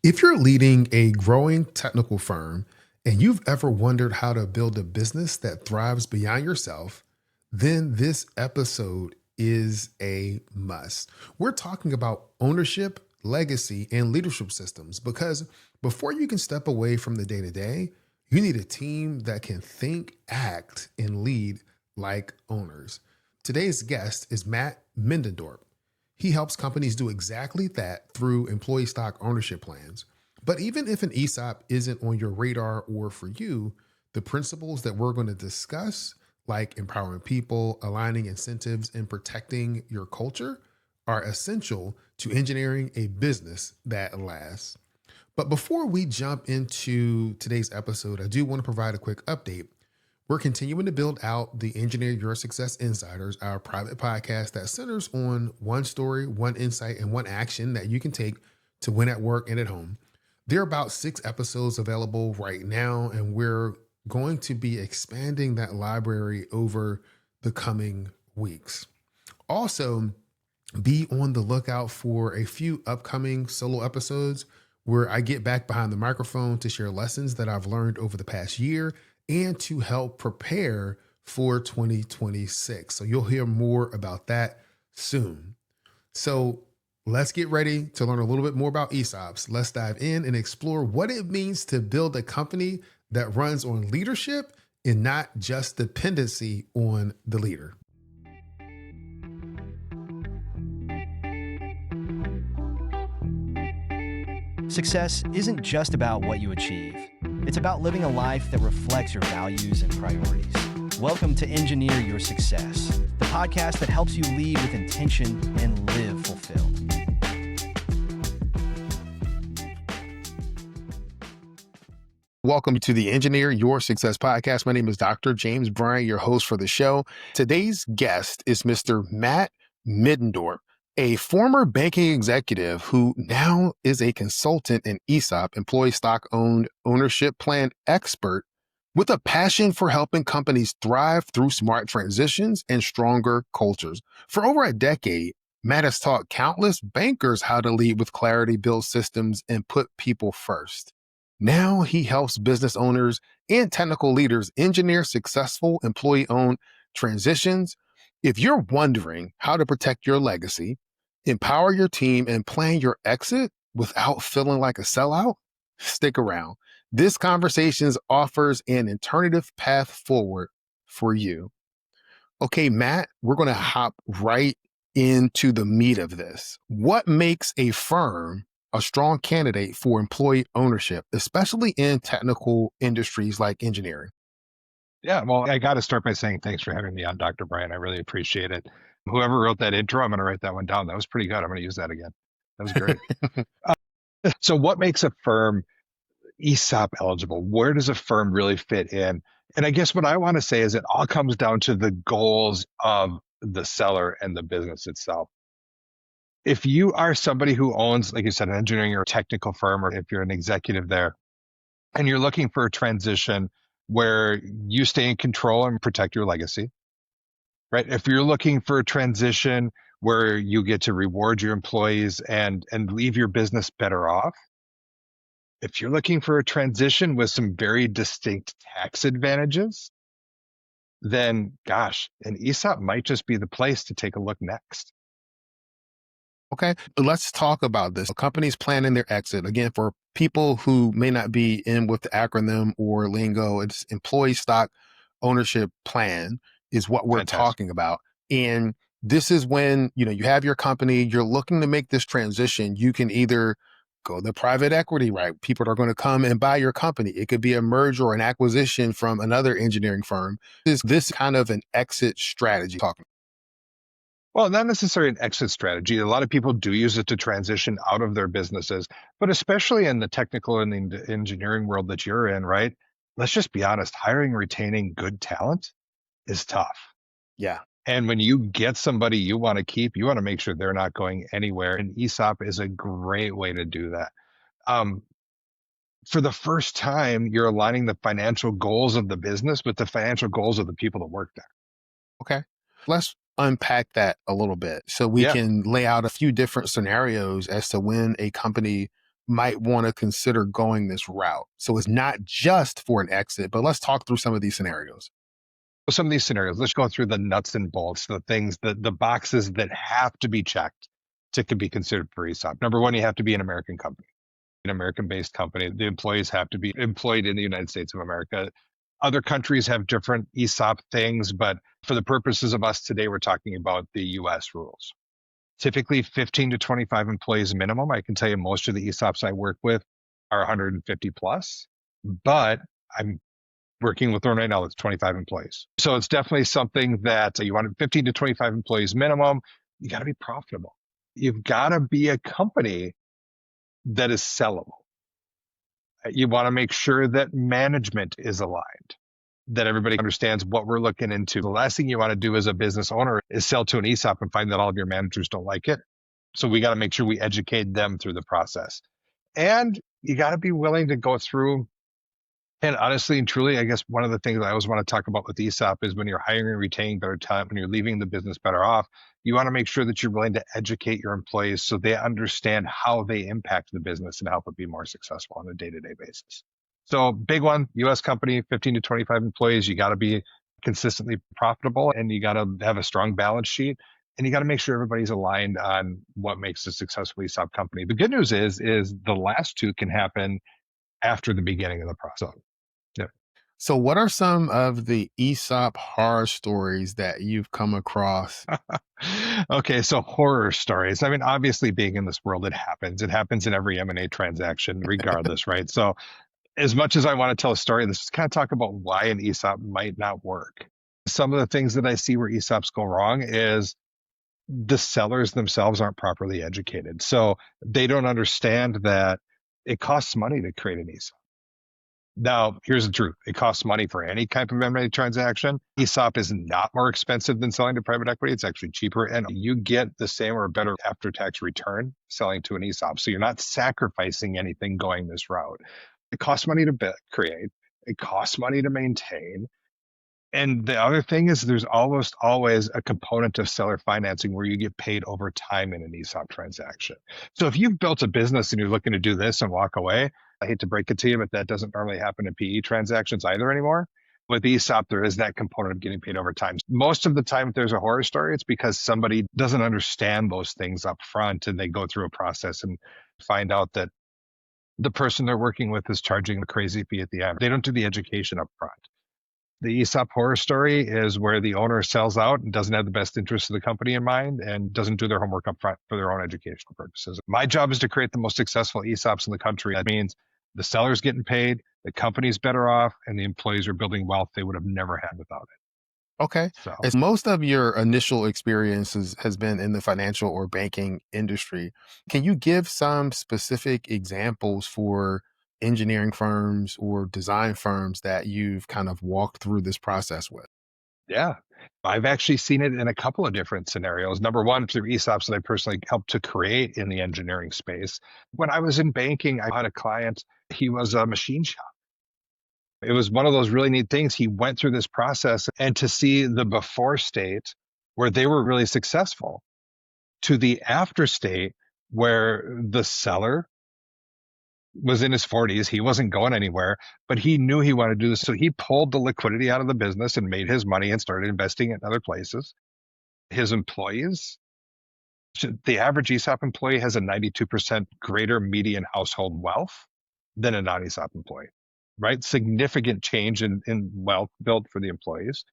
If you're leading a growing technical firm and you've ever wondered how to build a business that thrives beyond yourself, then this episode is a must. We're talking about ownership, legacy, and leadership systems because before you can step away from the day to day, you need a team that can think, act, and lead like owners. Today's guest is Matt Middendorp. He helps companies do exactly that through employee stock ownership plans. But even if an ESOP isn't on your radar or for you, the principles that we're going to discuss, like empowering people, aligning incentives, and protecting your culture, are essential to engineering a business that lasts. But before we jump into today's episode, I do want to provide a quick update. We're continuing to build out the Engineer Your Success Insiders, our private podcast that centers on one story, one insight, and one action that you can take to win at work and at home. There are about 6 episodes available right now, and we're going to be expanding that library over the coming weeks. Also, be on the lookout for a few upcoming solo episodes where I get back behind the microphone to share lessons that I've learned over the past year and to help prepare for 2026. So you'll hear more about that soon. So let's get ready to learn a little bit more about ESOPs. Let's dive in and explore what it means to build a company that runs on leadership and not just dependency on the leader. Success isn't just about what you achieve. It's about living a life that reflects your values and priorities. Welcome to Engineer Your Success, the podcast that helps you lead with intention and live fulfilled. Welcome to the Engineer Your Success podcast. My name is Dr. James Bryant, your host for the show. Today's guest is Mr. Matt Middendorp, a former banking executive who now is a consultant and ESOP, employee stock owned ownership plan expert with a passion for helping companies thrive through smart transitions and stronger cultures. For over a decade, Matt has taught countless bankers how to lead with clarity, build systems, and put people first. Now he helps business owners and technical leaders engineer successful employee-owned transitions. If you're wondering how to protect your legacy, empower your team, and plan your exit without feeling like a sellout, stick around. This conversation offers an alternative path forward for you. Okay, Matt, we're going to hop right into the meat of this. What makes a firm a strong candidate for employee ownership, especially in technical industries like engineering? Yeah, well, I got to start by saying thanks for having me on, Dr. Bryant. I really appreciate it. Whoever wrote that intro, I'm going to write that one down. That was pretty good. I'm going to use that again. That was great. So what makes a firm ESOP eligible? Where does a firm really fit in? And I guess what I want to say is it all comes down to the goals of the seller and the business itself. If you are somebody who owns, like you said, an engineering or technical firm, or if you're an executive there, and you're looking for a transition where you stay in control and protect your legacy, right? If you're looking for a transition where you get to reward your employees and leave your business better off, if you're looking for a transition with some very distinct tax advantages, then gosh, an ESOP might just be the place to take a look next. Okay, let's talk about this. Companies planning their exit. Again, for people who may not be in with the acronym or lingo, it's employee stock ownership plan is what we're Fantastic. talking about. And this is when, you have your company, you're looking to make this transition. You can either go the private equity route. People are going to come and buy your company. It could be a merger or an acquisition from another engineering firm. Is this kind of an exit strategy talking? Well, not necessarily an exit strategy. A lot of people do use it to transition out of their businesses, but especially in the technical and the engineering world that you're in, right? Let's just be honest, hiring and retaining good talent is tough. Yeah. And when you get somebody you want to keep, you want to make sure they're not going anywhere. And ESOP is a great way to do that. For the first time, you're aligning the financial goals of the business with the financial goals of the people that work there. Okay. Let's unpack that a little bit so we can lay out a few different scenarios as to when a company might want to consider going this route? So it's not just for an exit, but let's talk through some of these scenarios. Some of these scenarios, let's go through the nuts and bolts, the things, the boxes that have to be checked to be considered for ESOP. Number one, you have to be an American company, an American-based company. The employees have to be employed in the United States of America. Other countries have different ESOP things, but for the purposes of us today, we're talking about the US rules. Typically 15 to 25 employees minimum. I can tell you most of the ESOPs I work with are 150 plus, but I'm working with one right now that's 25 employees. So it's definitely something that you want 15 to 25 employees minimum. You got to be profitable. You've got to be a company that is sellable. You want to make sure that management is aligned, that everybody understands what we're looking into. The last thing you want to do as a business owner is sell to an ESOP and find that all of your managers don't like it. So we got to make sure we educate them through the process. And you got to be willing to go through. And honestly and truly, I guess one of the things I always want to talk about with ESOP is when you're hiring and retaining better talent, when you're leaving the business better off, you want to make sure that you're willing to educate your employees so they understand how they impact the business and help it be more successful on a day-to-day basis. So big one, US company, 15 to 25 employees, you got to be consistently profitable and you got to have a strong balance sheet and you got to make sure everybody's aligned on what makes a successful ESOP company. The good news is the last two can happen after the beginning of the process. Yep. So what are some of the ESOP horror stories that you've come across? Okay, so horror stories. I mean, obviously being in this world, it happens. It happens in every M&A transaction regardless, right? So as much as I want to tell a story, let's just kind of talk about why an ESOP might not work. Some of the things that I see where ESOPs go wrong is the sellers themselves aren't properly educated. So they don't understand that it costs money to create an ESOP. Now, here's the truth. It costs money for any type of M&A transaction. ESOP is not more expensive than selling to private equity. It's actually cheaper, and you get the same or better after-tax return selling to an ESOP. So you're not sacrificing anything going this route. It costs money to create. It costs money to maintain. And the other thing is there's almost always a component of seller financing where you get paid over time in an ESOP transaction. So if you've built a business and you're looking to do this and walk away, I hate to break it to you, but that doesn't normally happen in PE transactions either anymore. With ESOP, there is that component of getting paid over time. Most of the time, if there's a horror story, it's because somebody doesn't understand those things up front and they go through a process and find out that the person they're working with is charging a crazy fee at the end. They don't do the education up front. The ESOP horror story is where the owner sells out and doesn't have the best interests of the company in mind and doesn't do their homework up front for their own educational purposes. My job is to create the most successful ESOPs in the country. That means the seller's getting paid, the company's better off, and the employees are building wealth they would have never had without it. Okay. So, As most of your initial experiences has been in the financial or banking industry, can you give some specific examples for engineering firms or design firms that you've kind of walked through this process with? yeah, I've actually seen it in a couple of different scenarios. Number one, through ESOPs that I personally helped to create in the engineering space. When I was in banking, I had a client, he was a machine shop. It was one of those really neat things. He went through this process and to see the before state where they were really successful to the after state where the seller was in his 40s. He wasn't going anywhere, but he knew he wanted to do this. So he pulled the liquidity out of the business and made his money and started investing in other places. His employees, the average ESOP employee has a 92% greater median household wealth than a non-ESOP employee, right? Significant change in wealth built for the employees.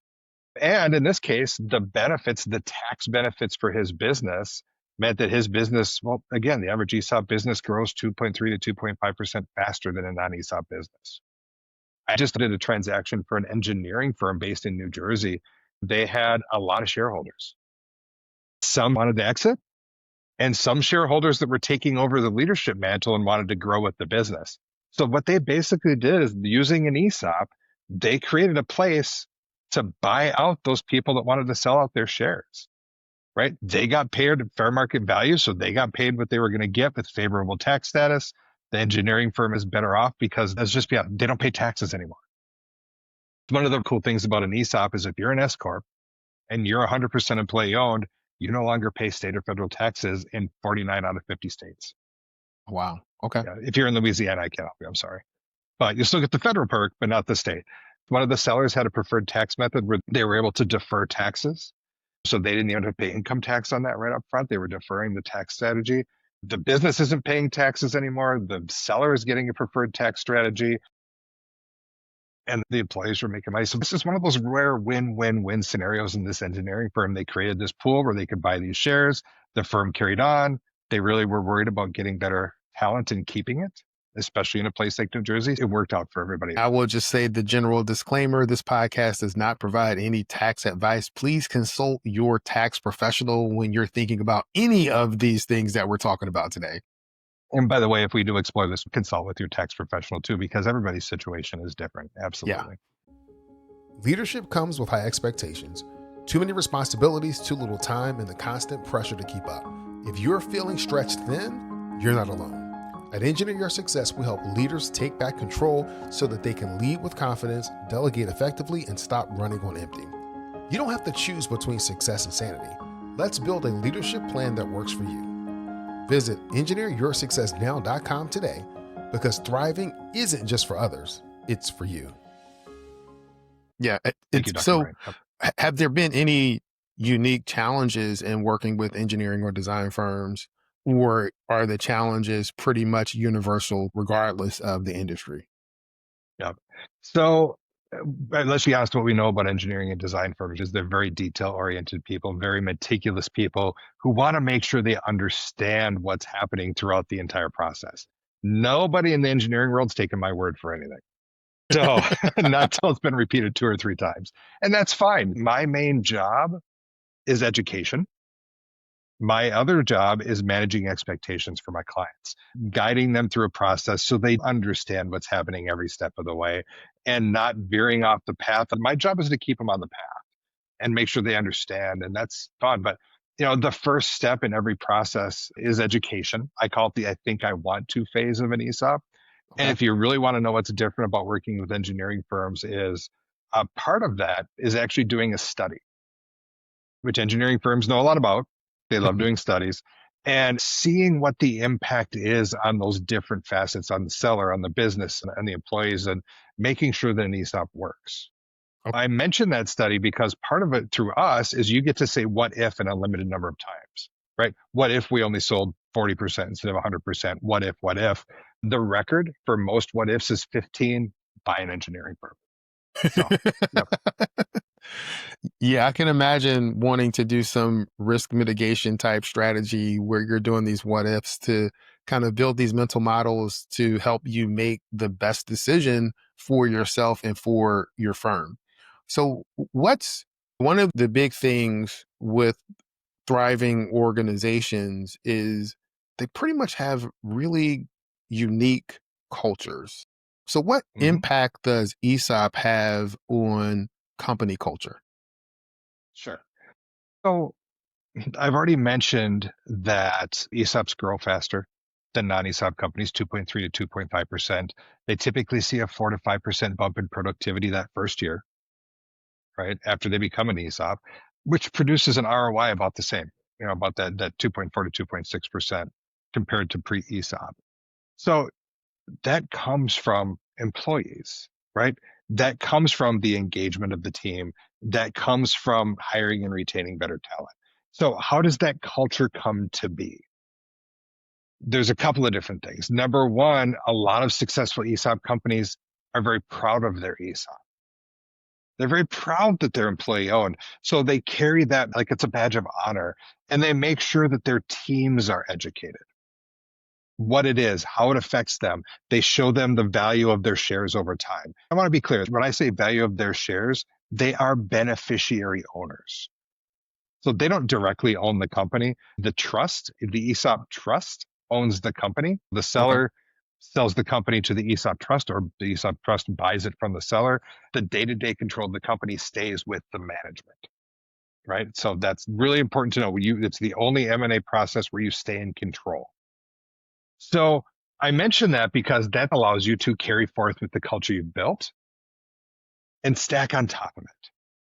And in this case, the benefits, the tax benefits for his business meant that his business, well, again, the average ESOP business grows 2.3 to 2.5% faster than a non-ESOP business. I just did a transaction for an engineering firm based in New Jersey. They had a lot of shareholders. Some wanted to exit, and some shareholders that were taking over the leadership mantle and wanted to grow with the business. So what they basically did is using an ESOP, they created a place to buy out those people that wanted to sell out their shares. Right? They got paid at fair market value, so they got paid what they were going to get with favorable tax status. The engineering firm is better off because let's just be honest, they don't pay taxes anymore. One of the cool things about an ESOP is if you're an S corp and you're 100% employee owned, you no longer pay state or federal taxes in 49 out of 50 states. Wow. Okay. Yeah, if you're in Louisiana, I can't help you. I'm sorry. But you still get the federal perk, but not the state. One of the sellers had a preferred tax method where they were able to defer taxes. So they didn't even have to pay income tax on that right up front. They were deferring the tax strategy. The business isn't paying taxes anymore. The seller is getting a preferred tax strategy. And the employees were making money. So this is one of those rare win-win-win scenarios in this engineering firm. They created this pool where they could buy these shares. The firm carried on. They really were worried about getting better talent and keeping it, especially in a place like New Jersey. It worked out for everybody. I will just say the general disclaimer, this podcast does not provide any tax advice. Please consult your tax professional when you're thinking about any of these things that we're talking about today. And by the way, if we do explore this, consult with your tax professional too, because everybody's situation is different. Absolutely. Yeah. Leadership comes with high expectations, too many responsibilities, too little time, and the constant pressure to keep up. If you're feeling stretched thin, you're not alone. At Engineer Your Success, we help leaders take back control so that they can lead with confidence, delegate effectively, and stop running on empty. You don't have to choose between success and sanity. Let's build a leadership plan that works for you. Visit engineeryoursuccessnow.com today, because thriving isn't just for others, it's for you. Yeah. Thank you, Dr. So Bryant. have there been any unique challenges in working with engineering or design firms, or are the challenges pretty much universal regardless of the industry? Yeah. So let's be honest, what we know about engineering and design firms is they're very detail-oriented people, very meticulous people who want to make sure they understand what's happening throughout the entire process. Nobody in the engineering world's taken my word for anything. So not until it's been repeated 2 or 3 times. And that's fine. My main job is education. My other job is managing expectations for my clients, guiding them through a process so they understand what's happening every step of the way and not veering off the path. And my job is to keep them on the path and make sure they understand. And that's fun. But the first step in every process is education. I call it the I think I want to phase of an ESOP. Okay. And if you really want to know what's different about working with engineering firms, is a part of that is actually doing a study, which engineering firms know a lot about. They love doing studies and seeing what the impact is on those different facets, on the seller, on the business, and the employees, and making sure that an ESOP works. Okay. I mentioned that study because part of it through us is you get to say what if an unlimited number of times, right? What if we only sold 40% instead of 100%? What if, what if? The record for most what ifs is 15 by an engineering firm. So, yep. Yeah, I can imagine wanting to do some risk mitigation type strategy where you're doing these what ifs to kind of build these mental models to help you make the best decision for yourself and for your firm. So what's one of the big things with thriving organizations is they pretty much have really unique cultures. So what impact does ESOP have on company culture? Sure. So I've already mentioned that ESOPs grow faster than non-ESOP companies, 2.3 to 2.5%. They typically see a 4 to 5% bump in productivity that first year, right, after they become an ESOP, which produces an ROI about the same, about that 2.4 to 2.6% compared to pre-ESOP. So that comes from employees, right? That comes from the engagement of the team. That comes from hiring and retaining better talent. So how does that culture come to be? There's a couple of different things. Number one, a lot of successful ESOP companies are very proud of their ESOP. They're very proud that they're employee owned. So they carry that like it's a badge of honor, and they make sure that their teams are educated. What it is, how it affects them. They show them the value of their shares over time. I want to be clear. When I say value of their shares, they are beneficiary owners. So they don't directly own the company. The trust, the ESOP trust, owns the company. The seller sells the company to the ESOP trust, or the ESOP trust buys it from the seller. The day-to-day control of the company stays with the management, right? So that's really important to know. It's the only M&A process where you stay in control. So I mention that because that allows you to carry forth with the culture you've built and stack on top of it.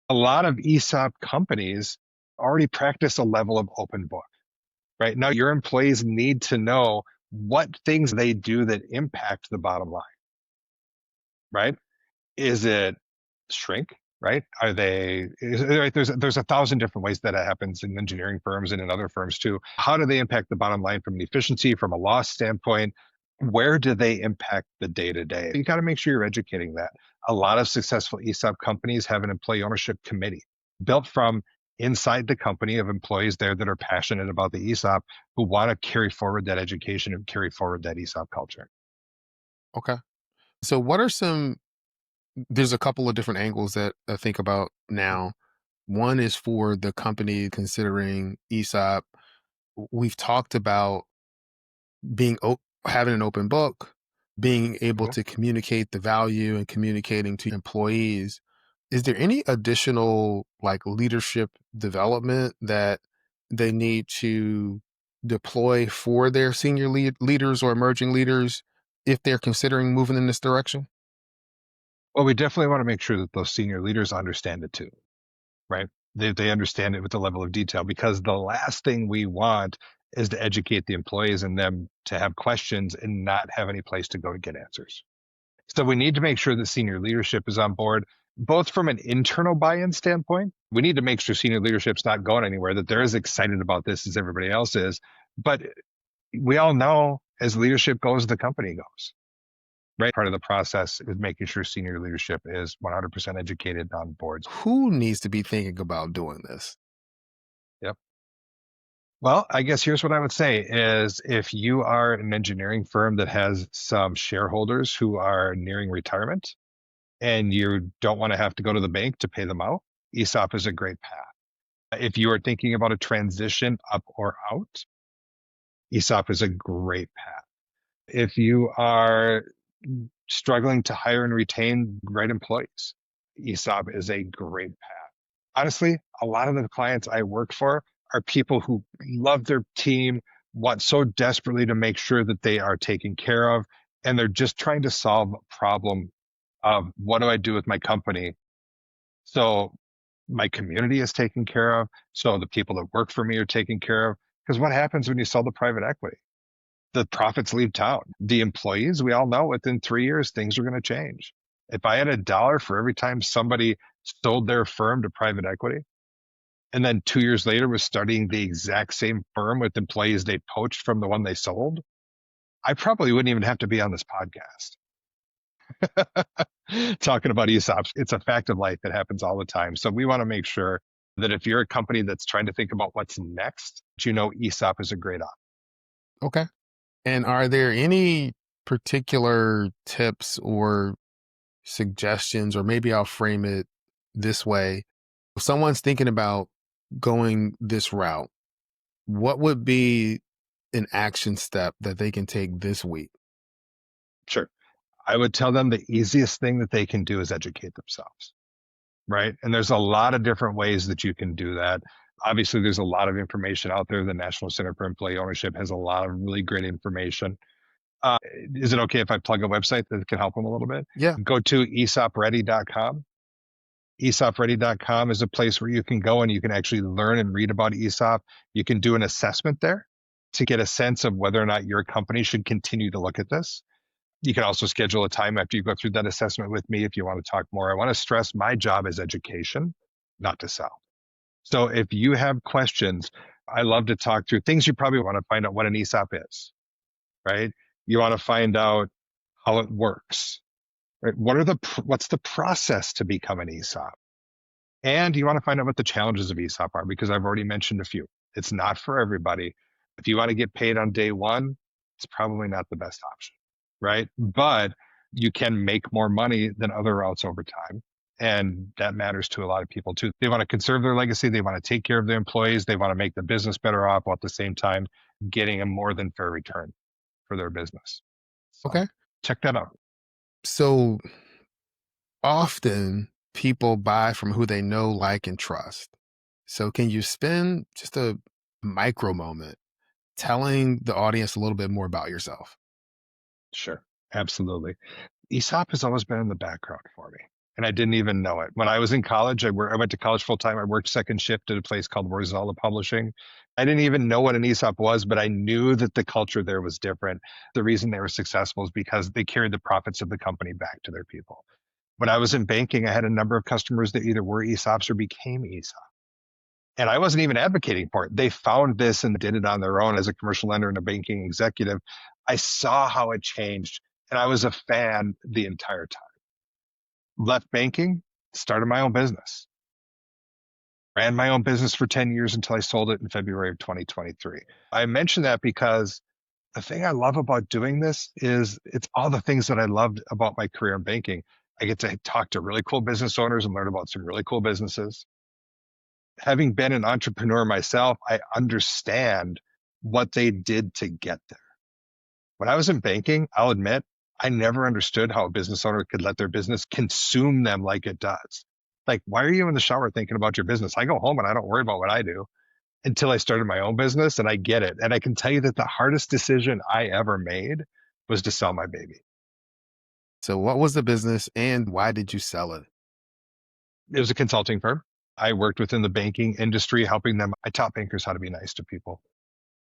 A lot of ESOP companies already practice a level of open book, right? Now your employees need to know what things they do that impact the bottom line, right? Is it shrink, right? Right? There's a thousand different ways that it happens in engineering firms and in other firms too. How do they impact the bottom line from an efficiency, from a loss standpoint? Where do they impact the day to day? You got to make sure you're educating that. A lot of successful ESOP companies have an employee ownership committee built from inside the company of employees there that are passionate about the ESOP, who want to carry forward that education and carry forward that ESOP culture. Okay. So what are there's a couple of different angles that I think about now. One is for the company considering ESOP. We've talked about having an open book, being able Mhm. to communicate the value and communicating to employees. Is there any additional like leadership development that they need to deploy for their senior leaders or emerging leaders if they're considering moving in this direction? Well, we definitely want to make sure that those senior leaders understand it too, right? They understand it with the level of detail, because the last thing we want is to educate the employees and them to have questions and not have any place to go to get answers. So we need to make sure that senior leadership is on board, both from an internal buy-in standpoint. We need to make sure senior leadership's not going anywhere, that they're as excited about this as everybody else is. But we all know as leadership goes, the company goes. Right. Part of the process is making sure senior leadership is 100% educated on boards. Who needs to be thinking about doing this? Yep. Well, I guess here's what I would say is, if you are an engineering firm that has some shareholders who are nearing retirement and you don't want to have to go to the bank to pay them out, ESOP is a great path. If you are thinking about a transition up or out, ESOP is a great path. If you are struggling to hire and retain great employees, ESOP is a great path. Honestly, a lot of the clients I work for are people who love their team, want so desperately to make sure that they are taken care of, and they're just trying to solve a problem of, what do I do with my company so my community is taken care of, so the people that work for me are taken care of. Because what happens when you sell to private equity? The profits leave town. The employees, we all know within 3 years, things are going to change. If I had a dollar for every time somebody sold their firm to private equity, and then 2 years later was starting the exact same firm with employees they poached from the one they sold, I probably wouldn't even have to be on this podcast talking about ESOPs. It's a fact of life that happens all the time. So we want to make sure that if you're a company that's trying to think about what's next, you know ESOP is a great option. Okay. And are there any particular tips or suggestions, or maybe I'll frame it this way. If someone's thinking about going this route, what would be an action step that they can take this week? Sure. I would tell them the easiest thing that they can do is educate themselves, right? And there's a lot of different ways that you can do that. Obviously, there's a lot of information out there. The National Center for Employee Ownership has a lot of really great information. Uh, is it okay if I plug a website that can help them a little bit? Yeah. Go to esopready.com. esopready.com is a place where you can go and you can actually learn and read about ESOP. You can do an assessment there to get a sense of whether or not your company should continue to look at this. You can also schedule a time after you go through that assessment with me if you want to talk more. I want to stress my job is education, not to sell. So if you have questions, I love to talk through things. You probably want to find out what an ESOP is, right? You want to find out how it works, right? What's the process to become an ESOP? And you want to find out what the challenges of ESOP are, because I've already mentioned a few. It's not for everybody. If you want to get paid on day one, it's probably not the best option, right? But you can make more money than other routes over time. And that matters to a lot of people too. They want to conserve their legacy. They want to take care of their employees. They want to make the business better off, while at the same time getting a more than fair return for their business. So Okay. check that out. So often people buy from who they know, like, and trust. So can you spend just a micro moment telling the audience a little bit more about yourself? Sure. Absolutely. ESOP has always been in the background for me, and I didn't even know it. When I was in college, I went to college full time. I worked second shift at a place called Rosella Publishing. I didn't even know what an ESOP was, but I knew that the culture there was different. The reason they were successful is because they carried the profits of the company back to their people. When I was in banking, I had a number of customers that either were ESOPs or became ESOP. And I wasn't even advocating for it. They found this and did it on their own as a commercial lender and a banking executive. I saw how it changed, and I was a fan the entire time. Left banking, started my own business. Ran my own business for 10 years until I sold it in February of 2023. I mention that because the thing I love about doing this is it's all the things that I loved about my career in banking. I get to talk to really cool business owners and learn about some really cool businesses. Having been an entrepreneur myself, I understand what they did to get there. When I was in banking, I'll admit, I never understood how a business owner could let their business consume them like it does. Like, why are you in the shower thinking about your business? I go home and I don't worry about what I do until I started my own business, and I get it. And I can tell you that the hardest decision I ever made was to sell my baby. So what was the business and why did you sell it? It was a consulting firm. I worked within the banking industry, helping them. I taught bankers how to be nice to people.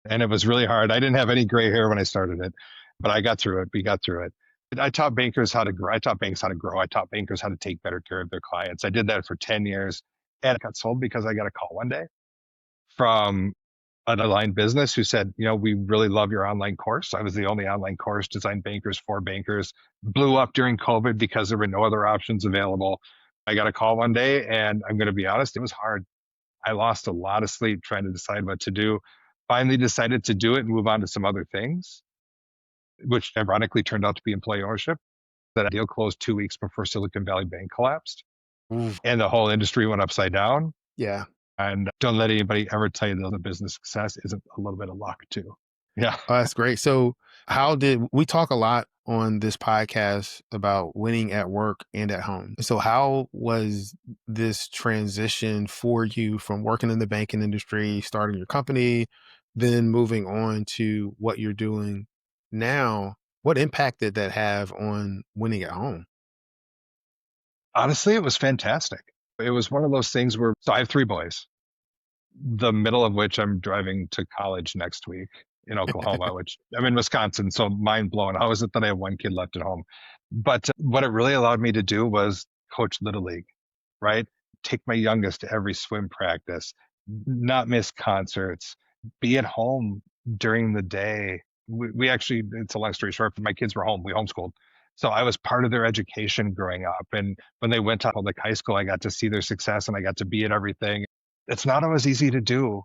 And it was really hard. I didn't have any gray hair when I started it, but I got through it. We got through it. I taught bankers how to grow. I taught banks how to grow. I taught bankers how to take better care of their clients. I did that for 10 years, and it got sold because I got a call one day from an online business who said, we really love your online course. I was the only online course designed bankers for bankers. Blew up during COVID because there were no other options available. I got a call one day, and I'm going to be honest, it was hard. I lost a lot of sleep trying to decide what to do. Finally decided to do it and move on to some other things, which ironically turned out to be employee ownership. That deal closed 2 weeks before Silicon Valley Bank collapsed, Ooh, and the whole industry went upside down. yeah. And don't let anybody ever tell you that the business success isn't a little bit of luck too. Yeah. Oh, that's great. So how did we talk a lot on this podcast about winning at work and at home? So how was this transition for you from working in the banking industry, starting your company, then moving on to what you're doing now? What impact did that have on winning at home? Honestly, it was fantastic. It was one of those things where, so I have 3 boys, the middle of which I'm driving to college next week in Oklahoma, which I'm in Wisconsin. So mind blown. How is it that I have 1 kid left at home? But what it really allowed me to do was coach Little League, right? Take my youngest to every swim practice, not miss concerts, be at home during the day. We actually, it's a long story short, but my kids were home. We homeschooled. So I was part of their education growing up. And when they went to public high school, I got to see their success and I got to be at everything. It's not always easy to do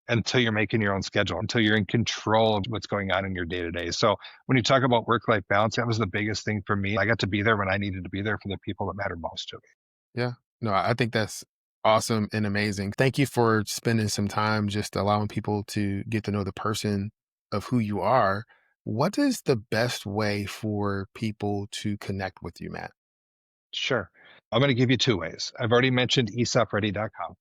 until you're making your own schedule, until you're in control of what's going on in your day to day. So when you talk about work-life balance, that was the biggest thing for me. I got to be there when I needed to be there for the people that mattered most to me. Yeah. No, I think that's awesome and amazing. Thank you for spending some time just allowing people to get to know the person of who you are. What is the best way for people to connect with you, Matt? Sure. I'm going to give you 2 ways. I've already mentioned esopready.com.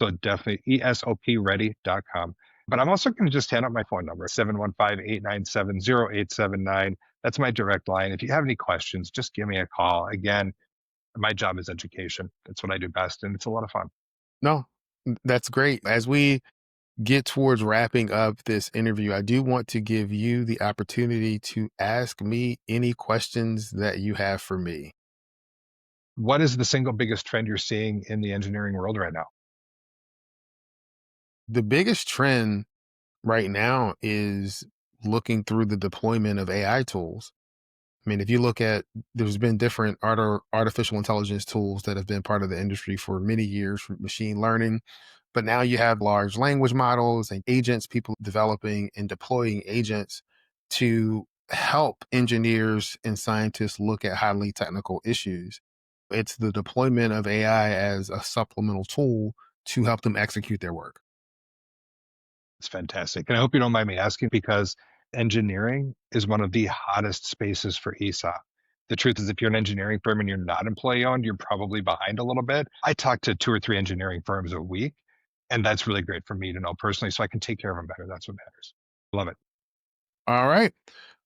So definitely esopready.com. But I'm also going to just hand out my phone number, 715-897-0879. That's my direct line. If you have any questions, just give me a call. Again, my job is education. That's what I do best, and it's a lot of fun. No, that's great. As we get towards wrapping up this interview, I do want to give you the opportunity to ask me any questions that you have for me. What is the single biggest trend you're seeing in the engineering world right now? The biggest trend right now is looking through the deployment of AI tools. I mean, if you look at, there's been different artificial intelligence tools that have been part of the industry for many years, for machine learning, but now you have large language models and agents, people developing and deploying agents to help engineers and scientists look at highly technical issues. It's the deployment of AI as a supplemental tool to help them execute their work. It's fantastic. And I hope you don't mind me asking because engineering is one of the hottest spaces for ESOP. The truth is, if you're an engineering firm and you're not employee owned, you're probably behind a little bit. I talk to 2 or 3 engineering firms a week, and that's really great for me to know personally so I can take care of them better. That's what matters. Love it. All right.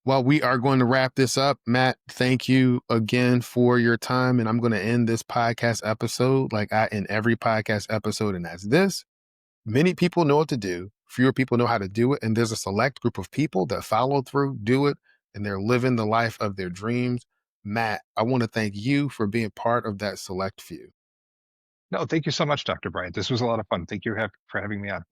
Well, we are going to wrap this up. Matt, thank you again for your time. And I'm going to end this podcast episode like I end every podcast episode, and that's this. Many people know what to do, fewer people know how to do it, and there's a select group of people that follow through, do it, and they're living the life of their dreams. Matt, I want to thank you for being part of that select few. No, thank you so much, Dr. Bryant. This was a lot of fun. Thank you for having me on.